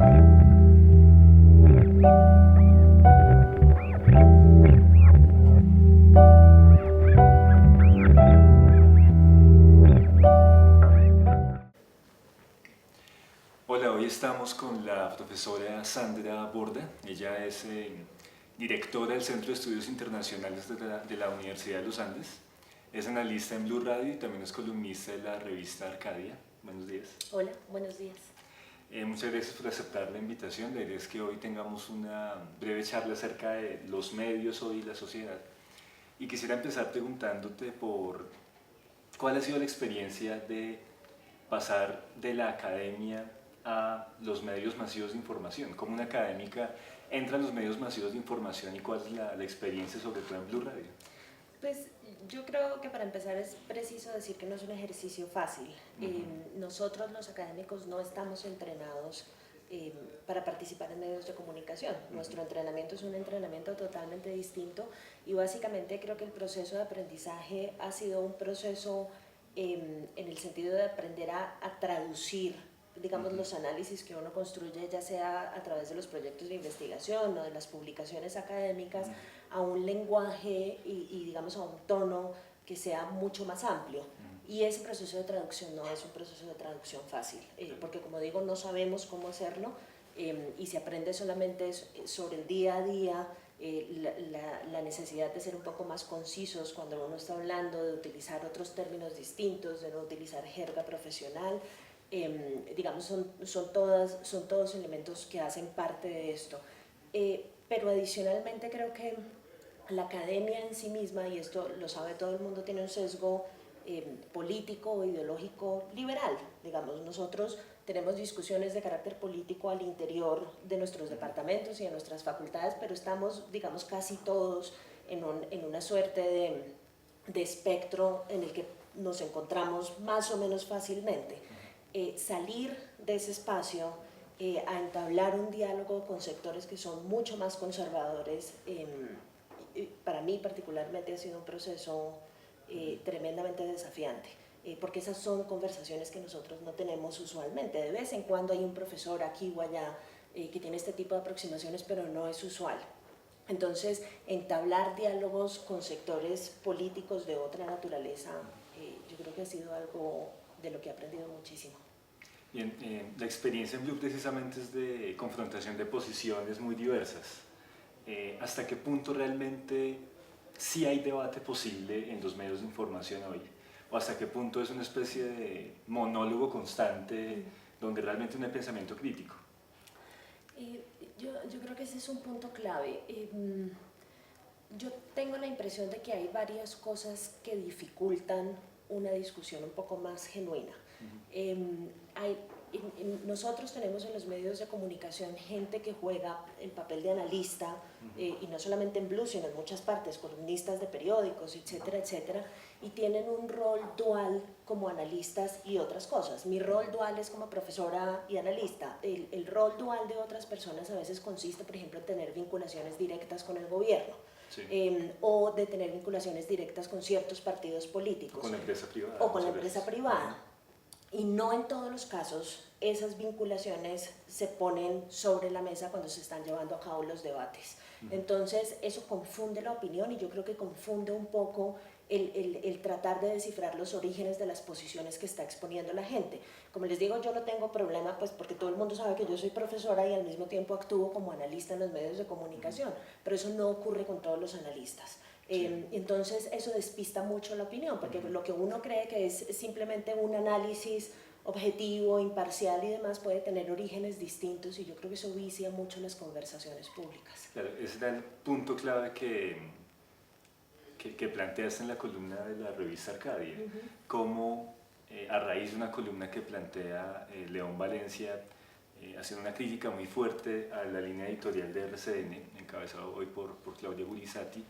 Hola, hoy estamos con la profesora Sandra Borda. Ella es directora del Centro de Estudios Internacionales de la Universidad de los Andes. Es analista en Blue Radio y también es columnista de la revista Arcadia. Buenos días. Hola, buenos días. Muchas gracias por aceptar la invitación. La idea es que hoy tengamos una breve charla acerca de los medios hoy y la sociedad. Y quisiera empezar preguntándote por cuál ha sido la experiencia de pasar de la academia a los medios masivos de información. Como una académica entra en los medios masivos de información y cuál es la experiencia sobre todo en Blue Radio. Pues yo creo que para empezar es preciso decir que no es un ejercicio fácil. Nosotros los académicos no estamos entrenados para participar en medios de comunicación. Nuestro entrenamiento es un entrenamiento totalmente distinto y básicamente creo que el proceso de aprendizaje ha sido un proceso en el sentido de aprender a traducir, digamos, los análisis que uno construye, ya sea a través de los proyectos de investigación o de las publicaciones académicas, a un lenguaje y digamos a un tono que sea mucho más amplio. Y ese proceso de traducción no es un proceso de traducción fácil, porque como digo, no sabemos cómo hacerlo y se aprende solamente sobre el día a día, la necesidad de ser un poco más concisos cuando uno está hablando, de utilizar otros términos distintos, de no utilizar jerga profesional. Digamos, son todos elementos que hacen parte de esto. Pero adicionalmente creo que la academia en sí misma, y esto lo sabe todo el mundo, tiene un sesgo político o ideológico liberal. Digamos, nosotros tenemos discusiones de carácter político al interior de nuestros departamentos y de nuestras facultades, pero estamos, digamos, casi todos en una suerte de espectro en el que nos encontramos más o menos fácilmente. Salir de ese espacio a entablar un diálogo con sectores que son mucho más conservadores, para mí particularmente ha sido un proceso tremendamente desafiante, porque esas son conversaciones que nosotros no tenemos usualmente. De vez en cuando hay un profesor aquí o allá que tiene este tipo de aproximaciones, pero no es usual. Entonces, entablar diálogos con sectores políticos de otra naturaleza, yo creo que ha sido algo de lo que he aprendido muchísimo. Bien, la experiencia en Blue precisamente es de confrontación de posiciones muy diversas. ¿Hasta qué punto realmente sí hay debate posible en los medios de información hoy? ¿O hasta qué punto es una especie de monólogo constante donde realmente no hay pensamiento crítico? Yo creo que ese es un punto clave. Yo tengo la impresión de que hay varias cosas que dificultan una discusión un poco más genuina. Nosotros tenemos en los medios de comunicación gente que juega el papel de analista, y no solamente en Blue, sino en muchas partes, columnistas de periódicos, etcétera, etcétera, y tienen un rol dual como analistas y otras cosas. Mi rol dual es como profesora y analista. El rol dual de otras personas a veces consiste, por ejemplo, en tener vinculaciones directas con el gobierno. Sí. O de tener vinculaciones directas con ciertos partidos políticos. O con la empresa privada. O con la empresa privada. Y no en todos los casos esas vinculaciones se ponen sobre la mesa cuando se están llevando a cabo los debates. Entonces eso confunde la opinión y yo creo que confunde un poco el tratar de descifrar los orígenes de las posiciones que está exponiendo la gente. Como les digo, yo no tengo problema, pues porque todo el mundo sabe que yo soy profesora y al mismo tiempo actúo como analista en los medios de comunicación, pero eso no ocurre con todos los analistas. Sí. Entonces eso despista mucho la opinión, porque lo que uno cree que es simplemente un análisis objetivo, imparcial y demás puede tener orígenes distintos y yo creo que eso vicia mucho las conversaciones públicas. Claro, ese era el punto clave que planteas en la columna de la revista Arcadia, cómo a raíz de una columna que plantea León Valencia, haciendo una crítica muy fuerte a la línea editorial de RCN, encabezado hoy por Claudia Gurizati,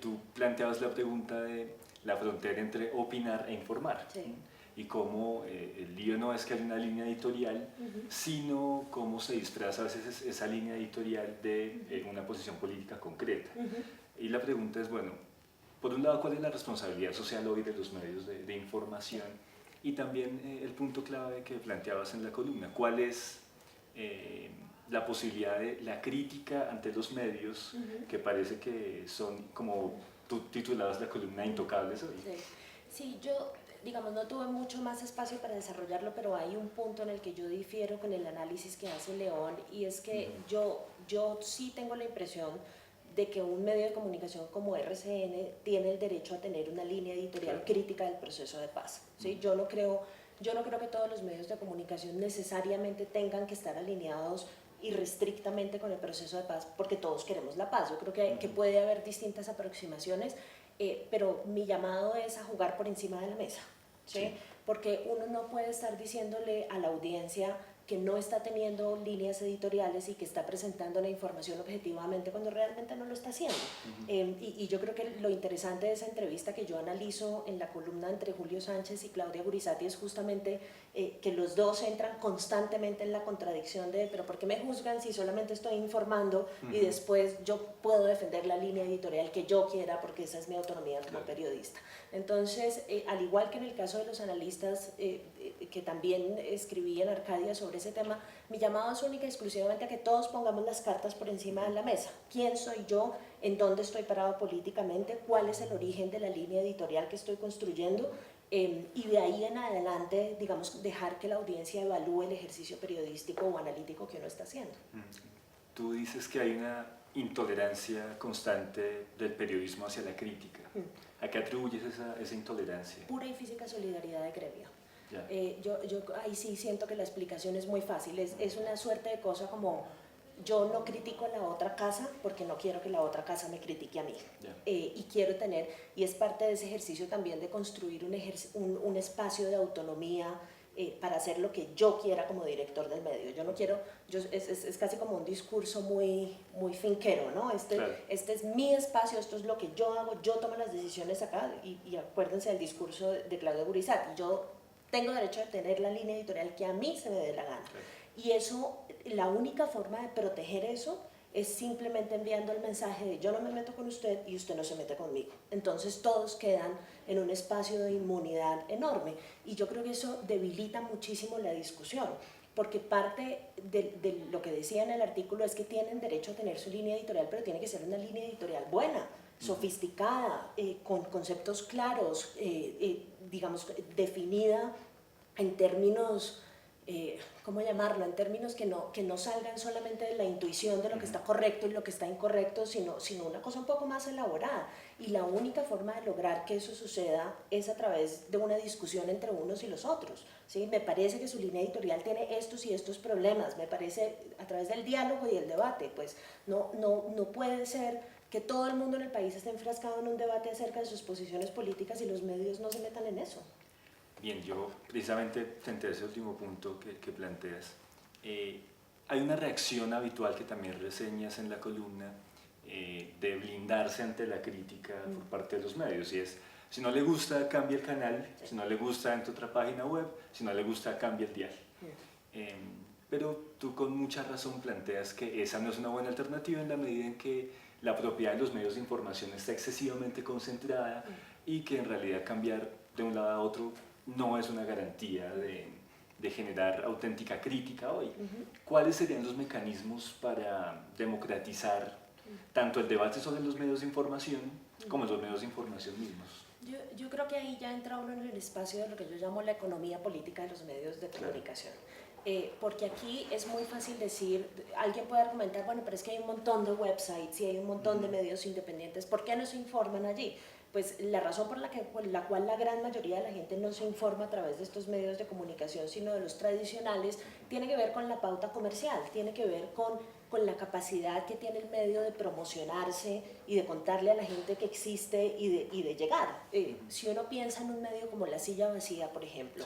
tú planteabas la pregunta de la frontera entre opinar e informar. Sí. Y cómo el lío no es que haya una línea editorial, sino cómo se disfraza a veces esa línea editorial de una posición política concreta. Y la pregunta es, bueno, por un lado, ¿cuál es la responsabilidad social hoy de los medios de información? Y también el punto clave que planteabas en la columna, ¿cuál es la posibilidad de la crítica ante los medios, que parece que son, como tú titulabas la columna, intocables hoy. Sí. Sí, yo, digamos, no tuve mucho más espacio para desarrollarlo, pero hay un punto en el que yo difiero con el análisis que hace León, y es que yo sí tengo la impresión de que un medio de comunicación como RCN tiene el derecho a tener una línea editorial crítica del proceso de paz. ¿Sí? Yo no creo que todos los medios de comunicación necesariamente tengan que estar alineados irrestrictamente con el proceso de paz, porque todos queremos la paz. Yo creo que puede haber distintas aproximaciones, pero mi llamado es a jugar por encima de la mesa, ¿sí? Porque uno no puede estar diciéndole a la audiencia que no está teniendo líneas editoriales y que está presentando la información objetivamente cuando realmente no lo está haciendo. Y yo creo que lo interesante de esa entrevista que yo analizo en la columna entre Julio Sánchez y Claudia Gurizati es justamente que los dos entran constantemente en la contradicción de pero ¿por qué me juzgan si solamente estoy informando y después yo puedo defender la línea editorial que yo quiera porque esa es mi autonomía como periodista? Entonces, al igual que en el caso de los analistas que también escribí en Arcadia sobre ese tema, mi llamado es única y exclusivamente a que todos pongamos las cartas por encima de la mesa. ¿Quién soy yo? ¿En dónde estoy parado políticamente? ¿Cuál es el origen de la línea editorial que estoy construyendo? Y de ahí en adelante, digamos, dejar que la audiencia evalúe el ejercicio periodístico o analítico que uno está haciendo. Tú dices que hay una intolerancia constante del periodismo hacia la crítica. ¿A qué atribuyes esa intolerancia? Pura y física solidaridad de gremio. Yo ahí sí siento que la explicación es muy fácil, es una suerte de cosa como yo no critico a la otra casa porque no quiero que la otra casa me critique a mí, y quiero tener, y es parte de ese ejercicio también de construir un espacio de autonomía para hacer lo que yo quiera como director del medio. Yo no quiero, es casi como un discurso muy finquero, ¿no? Este es mi espacio, esto es lo que yo hago, yo tomo las decisiones acá, y acuérdense del discurso de Claudia Gurizati, yo tengo derecho a tener la línea editorial que a mí se me dé la gana. Y eso, la única forma de proteger eso es simplemente enviando el mensaje de yo no me meto con usted y usted no se mete conmigo. Entonces todos quedan en un espacio de inmunidad enorme, y yo creo que eso debilita muchísimo la discusión, porque parte de lo que decía en el artículo es que tienen derecho a tener su línea editorial, pero tiene que ser una línea editorial buena, sofisticada, con conceptos claros, digamos, definida en términos, ¿cómo llamarlo? En términos que no salgan solamente de la intuición de lo que está correcto y lo que está incorrecto, sino una cosa un poco más elaborada. Y la única forma de lograr que eso suceda es a través de una discusión entre unos y los otros, ¿sí? Me parece que su línea editorial tiene estos y estos problemas, me parece a través del diálogo y el debate. Pues no puede ser que todo el mundo en el país esté enfrascado en un debate acerca de sus posiciones políticas y los medios no se metan en eso. Bien, yo precisamente frente a ese último punto que planteas, hay una reacción habitual que también reseñas en la columna, de blindarse ante la crítica por parte de los medios, y es, si no le gusta, cambia el canal, si no le gusta, entra a otra página web, si no le gusta, cambia el diario. Pero tú con mucha razón planteas que esa no es una buena alternativa en la medida en que la propiedad de los medios de información está excesivamente concentrada y que en realidad cambiar de un lado a otro no es una garantía de generar auténtica crítica hoy. ¿Cuáles serían los mecanismos para democratizar tanto el debate sobre los medios de información como los medios de información mismos? Yo creo que ahí ya entra uno en el espacio de lo que yo llamo la economía política de los medios de comunicación. Porque aquí es muy fácil decir, alguien puede argumentar, bueno, pero es que hay un montón de websites y hay un montón de medios independientes, ¿por qué no se informan allí? Pues la razón por la cual la gran mayoría de la gente no se informa a través de estos medios de comunicación, sino de los tradicionales, tiene que ver con la pauta comercial, tiene que ver con la capacidad que tiene el medio de promocionarse y de contarle a la gente que existe y de llegar. Si uno piensa en un medio como La Silla Vacía, por ejemplo,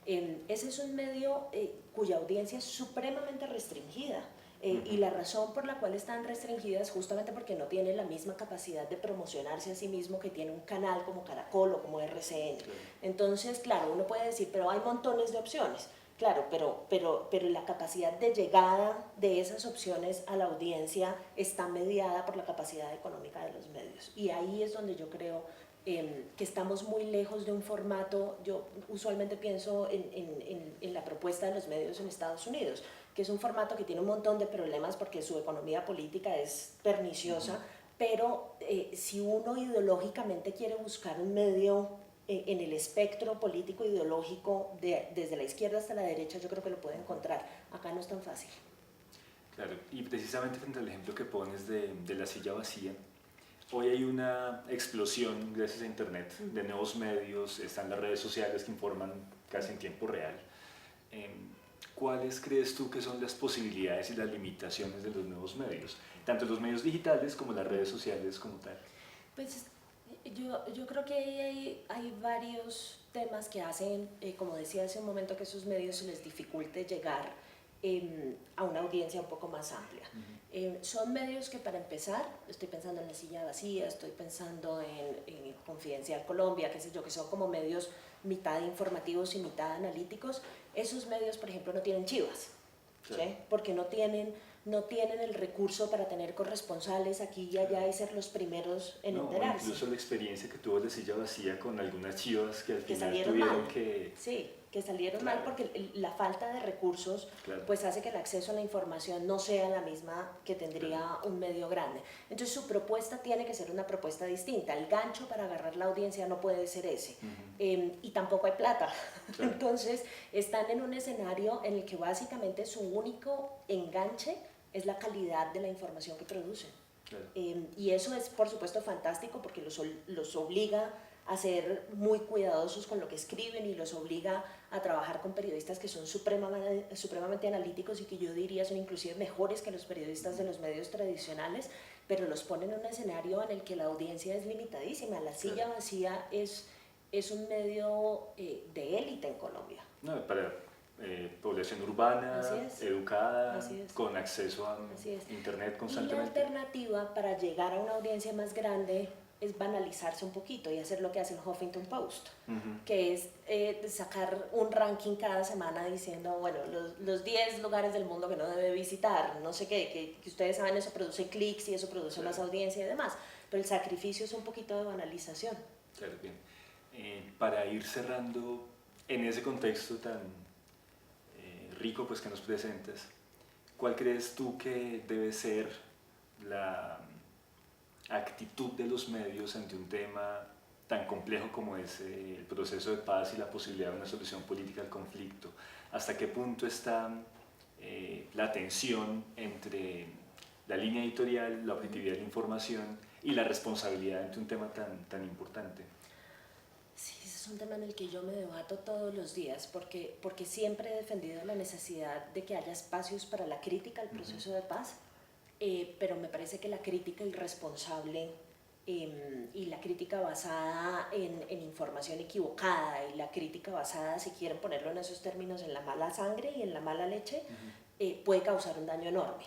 ese es un medio cuya audiencia es supremamente restringida. Y la razón por la cual están restringidas es justamente porque no tiene la misma capacidad de promocionarse a sí mismo que tiene un canal como Caracol o como RCN. Entonces, claro, uno puede decir, pero hay montones de opciones. Claro, pero la capacidad de llegada de esas opciones a la audiencia está mediada por la capacidad económica de los medios. Y ahí es donde yo creo que estamos muy lejos de un formato. Yo usualmente pienso en la propuesta de los medios en Estados Unidos. que es un formato que tiene un montón de problemas porque su economía política es perniciosa, pero si uno ideológicamente quiere buscar un medio en el espectro político ideológico desde la izquierda hasta la derecha, yo creo que lo puede encontrar. Acá no es tan fácil. Claro, y precisamente frente al ejemplo que pones de la silla vacía, hoy hay una explosión, gracias a Internet, de nuevos medios, están las redes sociales que informan casi en tiempo real. ¿Cuáles crees tú que son las posibilidades y las limitaciones de los nuevos medios? Tanto los medios digitales como las redes sociales como tal. Pues yo creo que hay varios temas que hacen, como decía hace un momento, que esos medios se les dificulte llegar a una audiencia un poco más amplia. Son medios que, para empezar, estoy pensando en La Silla Vacía, estoy pensando en Confidencial Colombia, qué sé yo, que son como medios mitad informativos y mitad analíticos. Esos medios, por ejemplo, no tienen chivas, claro. ¿Sí? Porque no tienen el recurso para tener corresponsales aquí y allá y ser los primeros en enterarse. Incluso la experiencia que tuvo La Silla Vacía con algunas chivas que al final tuvieron que... Sí, que salieron mal porque la falta de recursos pues hace que el acceso a la información no sea la misma que tendría un medio grande. Entonces su propuesta tiene que ser una propuesta distinta. El gancho para agarrar la audiencia no puede ser ese. Y tampoco hay plata. Entonces están en un escenario en el que básicamente su único enganche es la calidad de la información que producen. Y eso es, por supuesto, fantástico porque los obliga a ser muy cuidadosos con lo que escriben y los obliga a trabajar con periodistas que son supremamente analíticos y que yo diría son inclusive mejores que los periodistas de los medios tradicionales, pero los ponen en un escenario en el que la audiencia es limitadísima. La Silla Vacía es un medio de élite en Colombia. No, para población urbana, educada, con acceso a internet constantemente. Y la alternativa para llegar a una audiencia más grande es banalizarse un poquito y hacer lo que hace el Huffington Post, que es sacar un ranking cada semana diciendo, bueno, los 10 lugares del mundo que no debe visitar, no sé qué, que ustedes saben, eso produce clics y eso produce más audiencia y demás, pero el sacrificio es un poquito de banalización. Claro, bien. Para ir cerrando, en ese contexto tan rico pues, que nos presentas, ¿cuál crees tú que debe ser la actitud de los medios ante un tema tan complejo como es el proceso de paz y la posibilidad de una solución política al conflicto? ¿Hasta qué punto está la tensión entre la línea editorial, la objetividad de la información y la responsabilidad ante un tema tan importante? Sí, ese es un tema en el que yo me debato todos los días porque siempre he defendido la necesidad de que haya espacios para la crítica al proceso de paz, pero me parece que la crítica irresponsable y la crítica basada en información equivocada y la crítica basada, si quieren ponerlo en esos términos, en la mala sangre y en la mala leche, puede causar un daño enorme.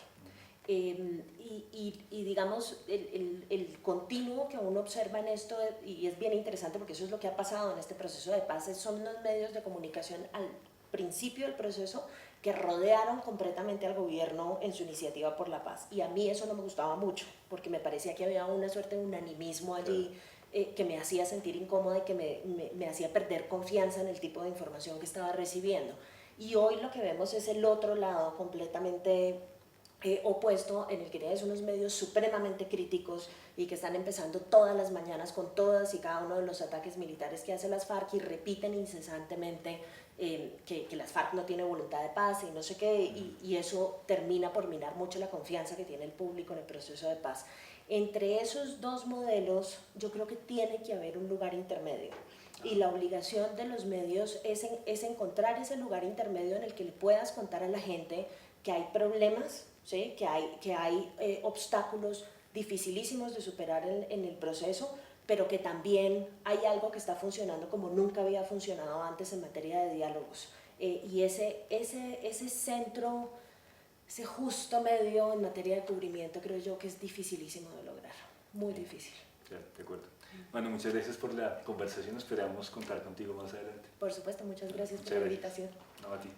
Y digamos, el continuo que uno observa en esto, y es bien interesante porque eso es lo que ha pasado en este proceso de paz, son los medios de comunicación al principio del proceso que rodearon completamente al gobierno en su iniciativa por la paz. Y a mí eso no me gustaba mucho, porque me parecía que había una suerte de unanimismo allí que me hacía sentir incómoda y que me hacía perder confianza en el tipo de información que estaba recibiendo. Y hoy lo que vemos es el otro lado completamente opuesto, en el que tienes unos medios supremamente críticos y que están empezando todas las mañanas con todas y cada uno de los ataques militares que hace las FARC y repiten incesantemente que las FARC no tienen voluntad de paz y no sé qué, y eso termina por minar mucho la confianza que tiene el público en el proceso de paz. Entre esos dos modelos yo creo que tiene que haber un lugar intermedio. Y la obligación de los medios es encontrar ese lugar intermedio en el que le puedas contar a la gente que hay problemas, ¿sí? que hay obstáculos dificilísimos de superar en el proceso, pero que también hay algo que está funcionando como nunca había funcionado antes en materia de diálogos. Y ese centro, ese justo medio en materia de cubrimiento, creo yo que es dificilísimo de lograr, muy difícil. Claro, de acuerdo. Bueno, muchas gracias por la conversación, esperamos contar contigo más adelante. Por supuesto, muchas gracias por la invitación. No, a ti.